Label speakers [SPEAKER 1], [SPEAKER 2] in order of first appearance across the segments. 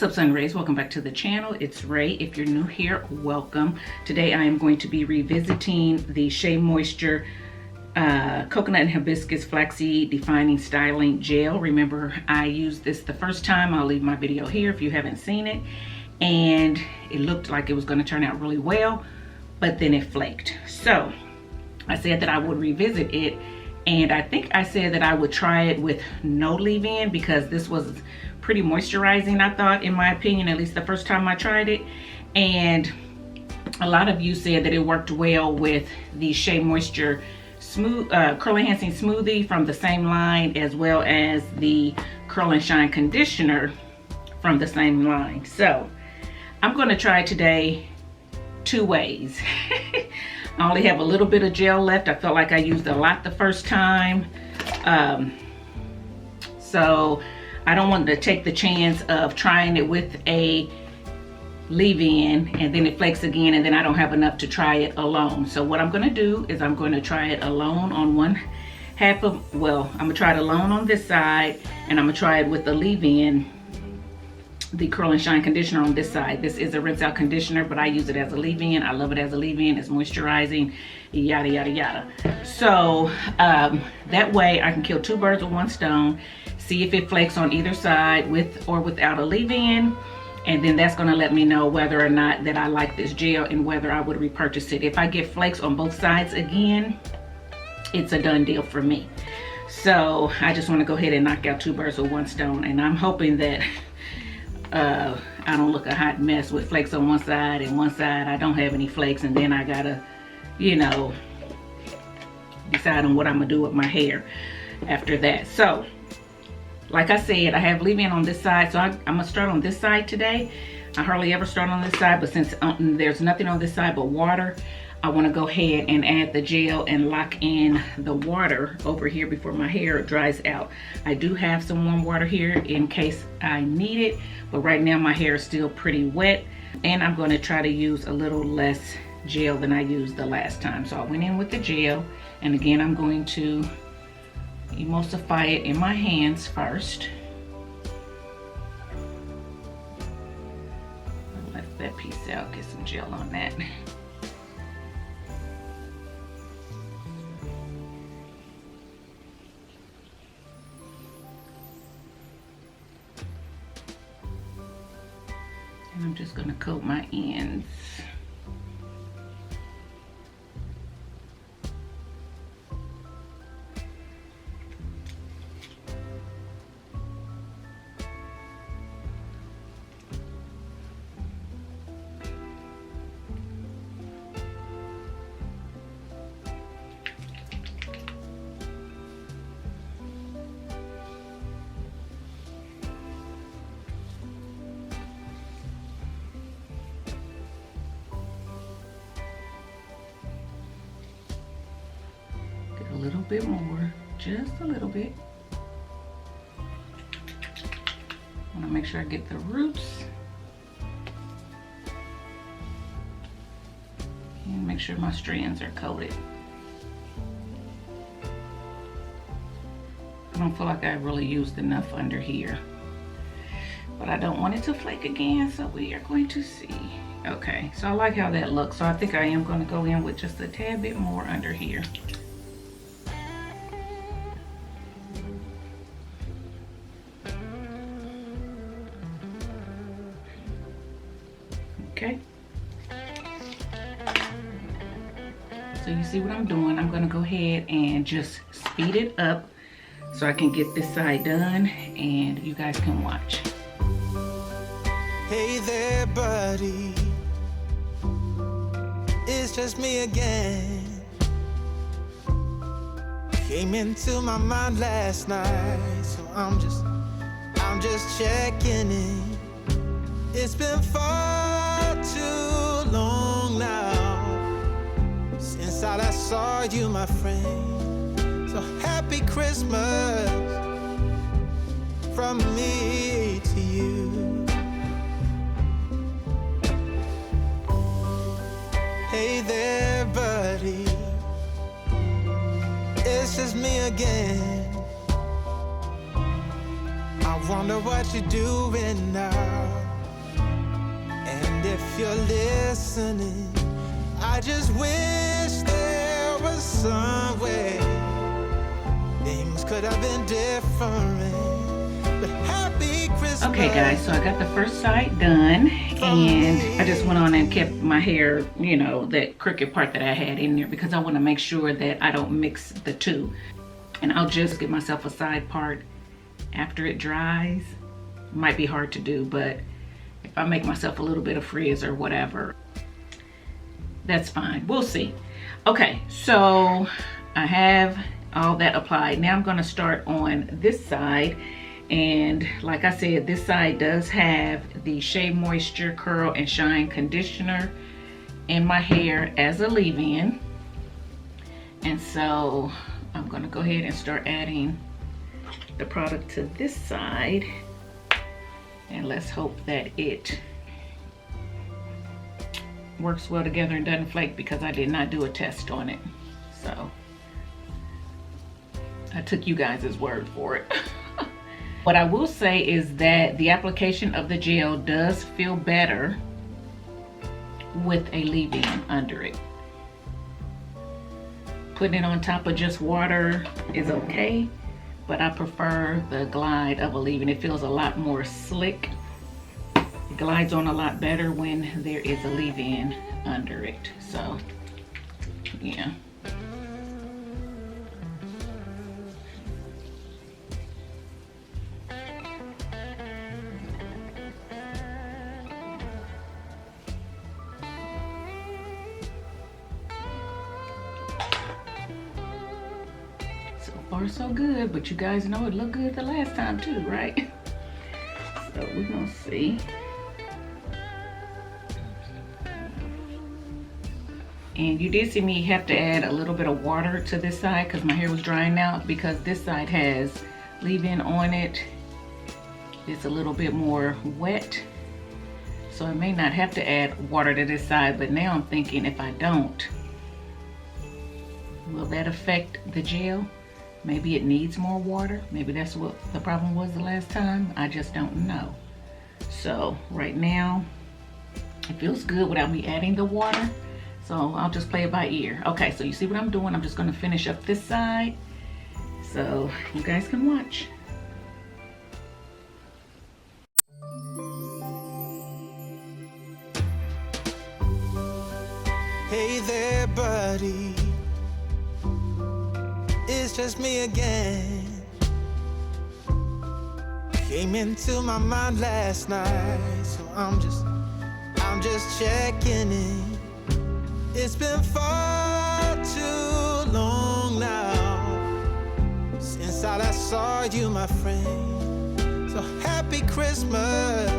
[SPEAKER 1] What's up, Sun Rays? Welcome back to the channel. It's Ray. If you're new here, welcome. Today I am going to be revisiting the Shea Moisture Coconut and Hibiscus Flaxseed Defining Styling Gel. Remember, I used this the first time. I'll leave my video here if you haven't seen it. And it looked like it was going to turn out really well, but then it flaked. So I said that I would revisit it. And I think I said that I would try it with no leave-in because this was pretty moisturizing, I thought, in my opinion, at least the first time I tried it. And a lot of you said that it worked well with the Shea Moisture Smooth Curl Enhancing Smoothie from the same line, as well as the Curl and Shine Conditioner from the same line. So I'm going to try today two ways. I only have a little bit of gel left. I felt like I used a lot the first time. So I don't want to take the chance of trying it with a leave-in and then it flakes again and then I don't have enough to try it alone. So what I'm going to do is I'm going to try it alone on one half of, well, I'm going to try it alone on this side, and I'm going to try it with the leave-in, the Curl and Shine Conditioner on this side. This is a rinse out conditioner, but I use it as a leave-in. I love it as a leave-in. It's moisturizing, yada, yada, yada. So that way I can kill two birds with one stone, see if it flakes on either side with or without a leave-in. And then that's gonna let me know whether or not that I like this gel and whether I would repurchase it. If I get flakes on both sides again, it's a done deal for me. So I just wanna go ahead and knock out two birds with one stone. And I'm hoping that I don't look a hot mess with flakes on one side and one side I don't have any flakes, and then I gotta, you know, decide on what I'm gonna do with my hair after that. So like I said, I have leave-in on this side, so I'm gonna start on this side today. I hardly ever start on this side, but since there's nothing on this side but water, I wanna go ahead and add the gel and lock in the water over here before my hair dries out. I do have some warm water here in case I need it, but right now my hair is still pretty wet, and I'm gonna try to use a little less gel than I used the last time. So I went in with the gel, and again, I'm going to emulsify it in my hands first. I'll let that piece out, get some gel on that. And I'm just gonna coat my ends. A little bit more, just a little bit. I want to make sure I get the roots and make sure my strands are coated. I don't feel like I really used enough under here, but I don't want it to flake again, so we are going to see. Okay, so I like how that looks, so I think I am going to go in with just a tad bit more under here. Okay, so you see what I'm doing. I'm gonna go ahead and just speed it up so I can get this side done and you guys can watch.
[SPEAKER 2] Hey there, buddy, it's just me again. Came into my mind last night, so I'm just checking in. It's been far too long now since I last saw you, my friend. So happy Christmas from me to you. Hey there, buddy, it's just me again. I wonder what you're doing now. And if you're listening, I just wish there was some way things could have been different. But happy Christmas.
[SPEAKER 1] Okay guys, so I got the first side done, and I just went on and kept my hair, you know, that crooked part that I had in there, because I want to make sure that I don't mix the two. And I'll just give myself a side part after it dries. Might be hard to do, but if I make myself a little bit of frizz or whatever, that's fine. We'll see. Okay, so I have all that applied. Now I'm going to start on this side. And like I said, this side does have the Shea Moisture Curl and Shine Conditioner in my hair as a leave-in. And so I'm going to go ahead and start adding the product to this side. And let's hope that it works well together and doesn't flake, because I did not do a test on it. So I took you guys' word for it. What I will say is that the application of the gel does feel better with a leave-in under it. Putting it on top of just water is okay, but I prefer the glide of a leave-in. It feels a lot more slick. It glides on a lot better when there is a leave-in under it. So, yeah. Far so good, but you guys know it looked good the last time too, right? So we're gonna see. And you did see me have to add a little bit of water to this side because my hair was drying out, because this side has leave-in on it. It's a little bit more wet, so I may not have to add water to this side, but now I'm thinking, if I don't, will that affect the gel? Maybe it needs more water. Maybe that's what the problem was the last time. I just don't know. So right now, it feels good without me adding the water. So I'll just play it by ear. Okay, so you see what I'm doing? I'm just gonna finish up this side so you guys can watch.
[SPEAKER 2] Hey there, buddy. It's just me again. Came into my mind last night, so I'm just checking in. It's been far too long now since I last saw you, my friend. So happy Christmas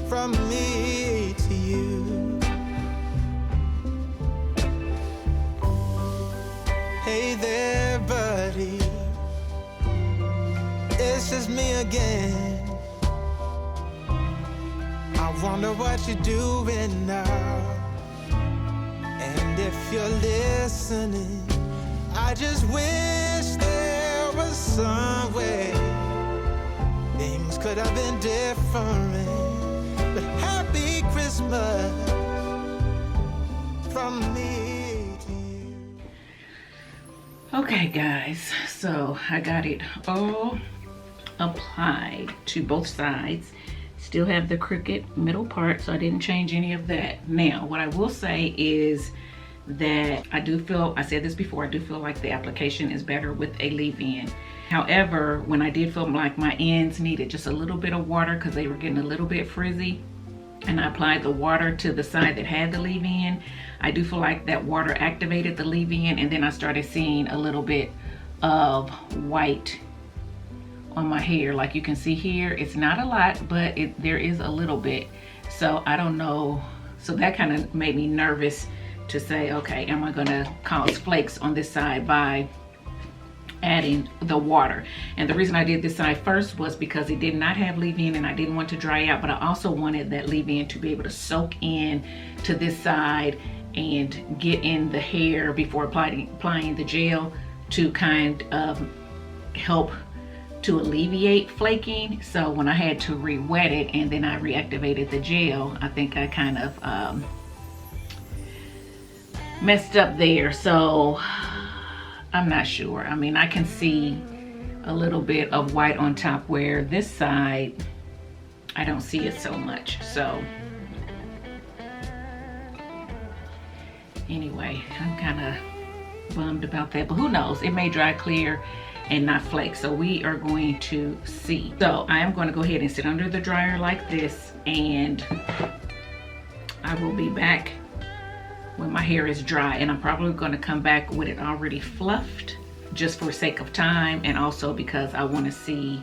[SPEAKER 2] from me to you. Hey there, buddy. It's just me again. I wonder what you're doing now. And if you're listening, I just wish there was some way things could have been different. But happy Christmas from me to you.
[SPEAKER 1] Okay guys, so I got it all applied to both sides. Still have the crooked middle part, so I didn't change any of that. Now, what I will say is that I do feel, I said this before, I do feel like the application is better with a leave-in. However, when I did feel like my ends needed just a little bit of water because they were getting a little bit frizzy, and I applied the water to the side that had the leave-in, I do feel like that water activated the leave-in, and then I started seeing a little bit of white on my hair. Like you can see here, it's not a lot, but there is a little bit. So I don't know, so that kind of made me nervous to say, okay, am I gonna cause flakes on this side by adding the water? And the reason I did this side first was because it did not have leave-in and I didn't want to dry out, but I also wanted that leave-in to be able to soak in to this side and get in the hair before applying the gel, to kind of help to alleviate flaking. So when I had to re-wet it and then I reactivated the gel, I think I kind of messed up there. So I'm not sure. I mean, I can see a little bit of white on top, where this side I don't see it so much. So anyway, I'm kind of bummed about that, but who knows, it may dry clear and not flake. So we are going to see. So I am going to go ahead and sit under the dryer like this, and I will be back when my hair is dry, and I'm probably going to come back with it already fluffed, just for sake of time, and also because I want to see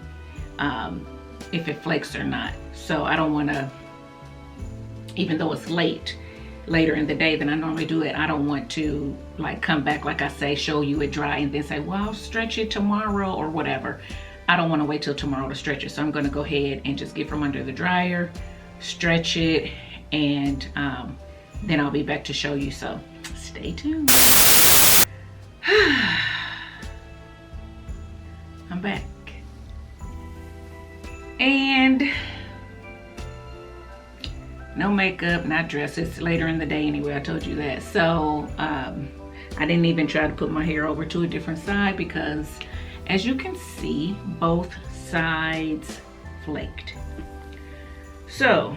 [SPEAKER 1] if it flakes or not. So I don't want to, even though it's later in the day than I normally do it, I don't want to like come back, like I say, show you it dry and then say, well, I'll stretch it tomorrow or whatever. I don't want to wait till tomorrow to stretch it. So I'm going to go ahead and just get from under the dryer, stretch it, and then I'll be back to show you. So stay tuned. I'm back. And no makeup, not dressed. It's later in the day anyway, I told you that. So I didn't even try to put my hair over to a different side, because as you can see, both sides flaked. So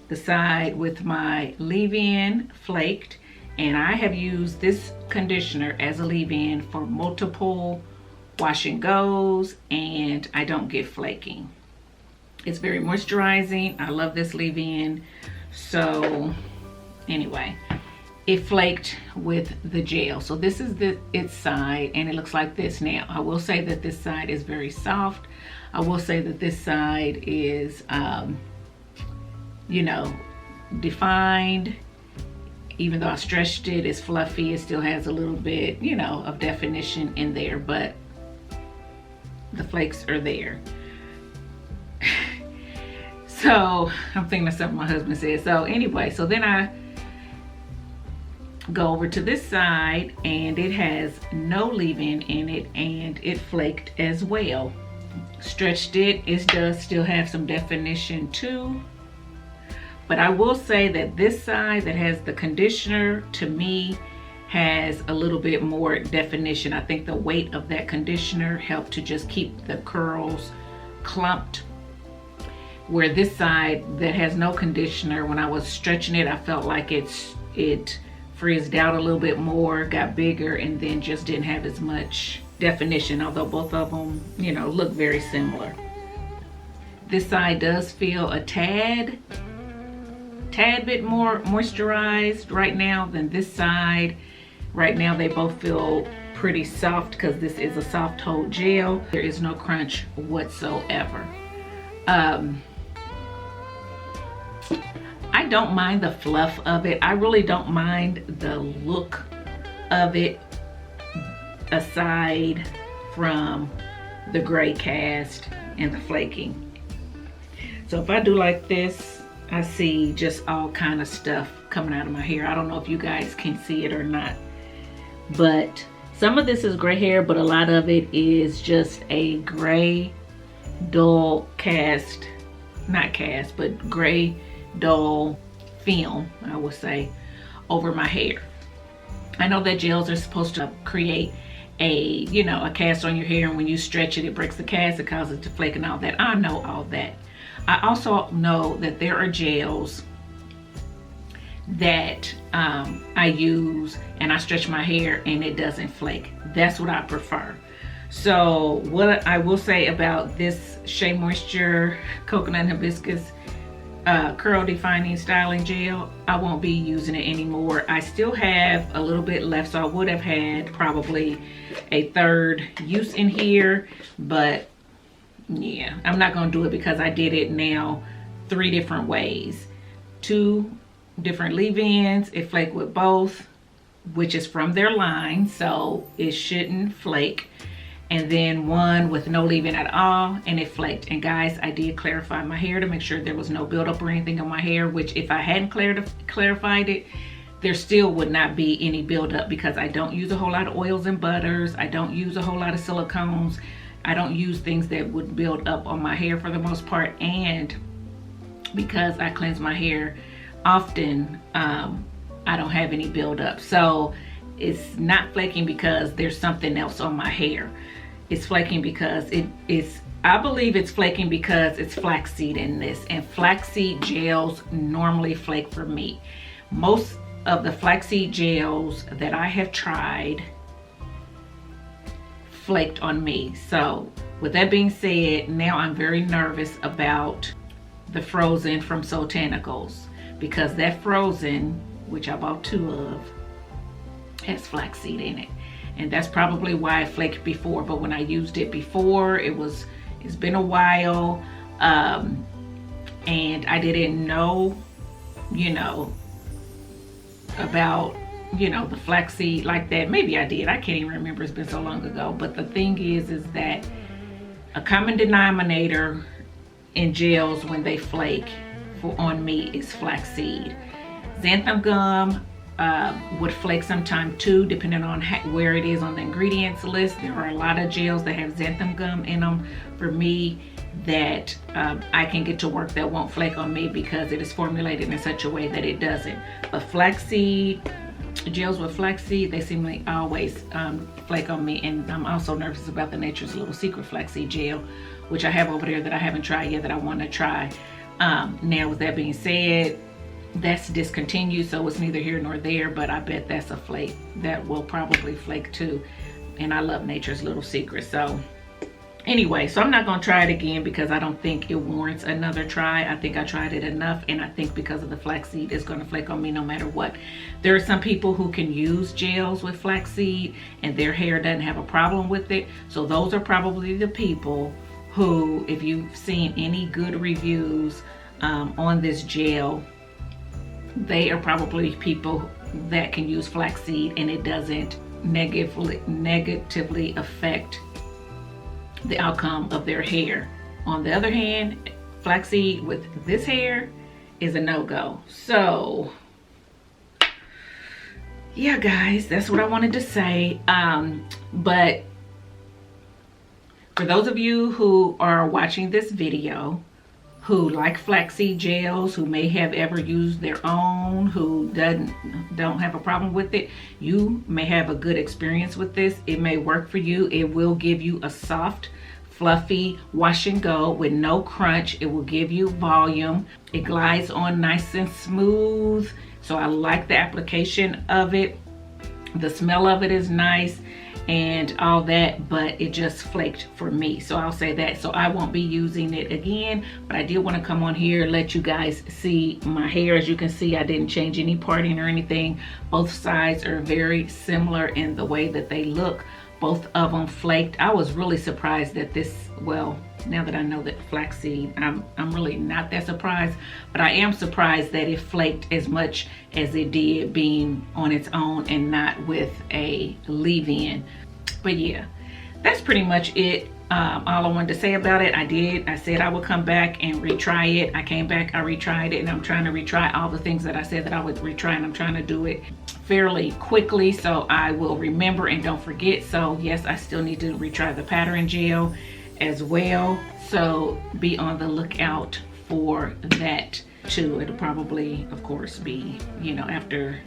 [SPEAKER 1] the side with my leave-in flaked, and I have used this conditioner as a leave-in for multiple wash and goes, and I don't get flaking. It's very moisturizing. I love this leave-in. So anyway, it flaked with the gel. So this is its side, and it looks like this. Now I will say that this side is very soft. I will say that this side is you know, defined. Even though I stretched it, it's fluffy, it still has a little bit, you know, of definition in there, but the flakes are there. So I'm thinking of something my husband said. So anyway, so then I go over to this side, and it has no leave-in in it, and it flaked as well. Stretched it, it does still have some definition too. But I will say that this side that has the conditioner, to me, has a little bit more definition. I think the weight of that conditioner helped to just keep the curls clumped. Where this side that has no conditioner, when I was stretching it, I felt like it frizzed out a little bit more, got bigger, and then just didn't have as much definition, although both of them, you know, look very similar. This side does feel a tad bit more moisturized right now than this side. Right now they both feel pretty soft, because this is a soft hold gel. There is no crunch whatsoever. I don't mind the fluff of it. I really don't mind the look of it, aside from the gray cast and the flaking. So if I do like this, I see just all kind of stuff coming out of my hair. I don't know if you guys can see it or not, but some of this is gray hair, but a lot of it is just a gray dull cast, not cast, but gray dull film, I would say, over my hair. I know that gels are supposed to create a cast on your hair, and when you stretch it, it breaks the cast, it causes it to flake and all that. I know all that. I also know that there are gels that I use and I stretch my hair and it doesn't flake. That's what I prefer. So what I will say about this Shea Moisture Coconut Hibiscus curl defining styling gel, I won't be using it anymore. I still have a little bit left, so I would have had probably a third use in here, but yeah, I'm not gonna do it because I did it now 3 different ways. 2 different leave-ins, it flaked with both, which is from their line, so it shouldn't flake. And then 1 with no leave-in at all, and it flaked. And guys, I did clarify my hair to make sure there was no buildup or anything on my hair, which if I hadn't clarified it, there still would not be any buildup, because I don't use a whole lot of oils and butters. I don't use a whole lot of silicones. I don't use things that would build up on my hair for the most part, and because I cleanse my hair often, I don't have any buildup. So it's not flaking because there's something else on my hair. It's flaking because I believe it's flaking because it's flaxseed in this, and flaxseed gels normally flake for me. Most of the flaxseed gels that I have tried flaked on me. So with that being said, now I'm very nervous about the frozen from Soultanicals, because that frozen, which I bought 2 of, has flaxseed in it, and that's probably why it flaked before. But when I used it before, it's been a while, and I didn't know, you know, about, you know, the flaxseed like that. Maybe I did, I can't even remember, it's been so long ago. But the thing is that a common denominator in gels when they flake on me is flaxseed. Xanthan gum would flake sometime too, depending on where it is on the ingredients list. There are a lot of gels that have xanthan gum in them for me that I can get to work that won't flake on me because it is formulated in such a way that it doesn't. But flaxseed, gels with flaxseed, they seem like always flake on me. And I'm also nervous about the Nature's Little Secret flaxseed gel, which I have over there that I haven't tried yet, that I want to try. Now with that being said, that's discontinued, so it's neither here nor there, but I bet that's a flake that will probably flake too. And I love Nature's Little Secret. So anyway, so I'm not going to try it again because I don't think it warrants another try. I think I tried it enough, and I think because of the flaxseed, it's going to flake on me no matter what. There are some people who can use gels with flaxseed and their hair doesn't have a problem with it. So those are probably the people who, if you've seen any good reviews on this gel, they are probably people that can use flaxseed and it doesn't negatively affect the outcome of their hair. On the other hand, flaxseed with this hair is a no-go. So yeah, guys, that's what I wanted to say. But for those of you who are watching this video who like flaxseed gels, who may have ever used their own, who don't have a problem with it, you may have a good experience with this. It may work for you. It will give you a soft, fluffy wash and go with no crunch. It will give you volume. It glides on nice and smooth. So I like the application of it. The smell of it is nice and all that, but it just flaked for me. So I'll say that. So I won't be using it again, but I did want to come on here and let you guys see my hair. As you can see, I didn't change any parting or anything. Both sides are very similar in the way that they look. Both of them flaked. I was really surprised that this, well, now that I know that flaxseed, I'm really not that surprised, but I am surprised that it flaked as much as it did being on its own and not with a leave-in. But yeah, that's pretty much it. All I wanted to say about it, I said I would come back and retry it. I came back, I retried it, and I'm trying to retry all the things that I said that I would retry, and I'm trying to do it fairly quickly so I will remember and don't forget. So yes, I still need to retry the pattern gel as well. So be on the lookout for that too. It'll probably, of course, be, you know, after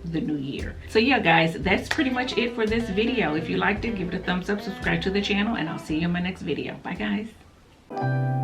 [SPEAKER 1] the new year. So yeah, guys, that's pretty much it for this video. If you liked it, give it a thumbs up, subscribe to the channel, and I'll see you in my next video. Bye, guys.